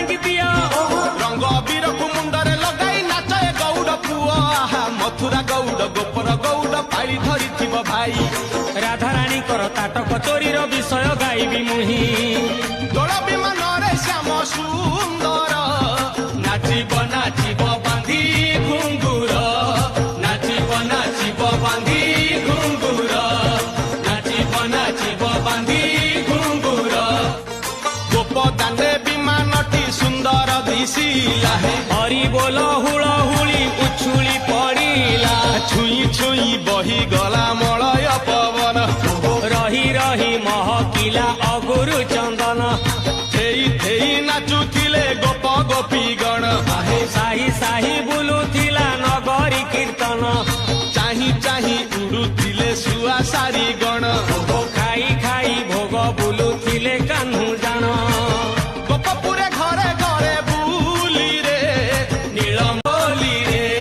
भांगी दिया रंग बीर को मुंडरे लगाई नाचे गौड़ पुआ मथुरा गौड़ गोपर गौड़ पाली धरी भाई राधाराणी कर ताटक चोरीर विषय गाइबी मुही दोल विमान श्याम सुंदर नाचिब नाचिब बांधी घुंगुर नाचिब नाचिब बांधी घुंगुर नाचिब नाचिब बांधी घुंगुर गोप दांडे विमानटी सुंदर दिशिला हरि बोल हुला हुली उछुली पड़िला छुई छुई बही गला मलय पवन रही रही महकिला अगुरु चंदन थेई थेई नाचुथिले गोप गोपी गण साही साही बुलुथिला नगरी कीर्तन चाही चाही उड़ुथिले सुआ सारी गण खाई खाई भोग बुलुथिले कान्हू जान गोपपुरे घरे घरे बुली रे नीलम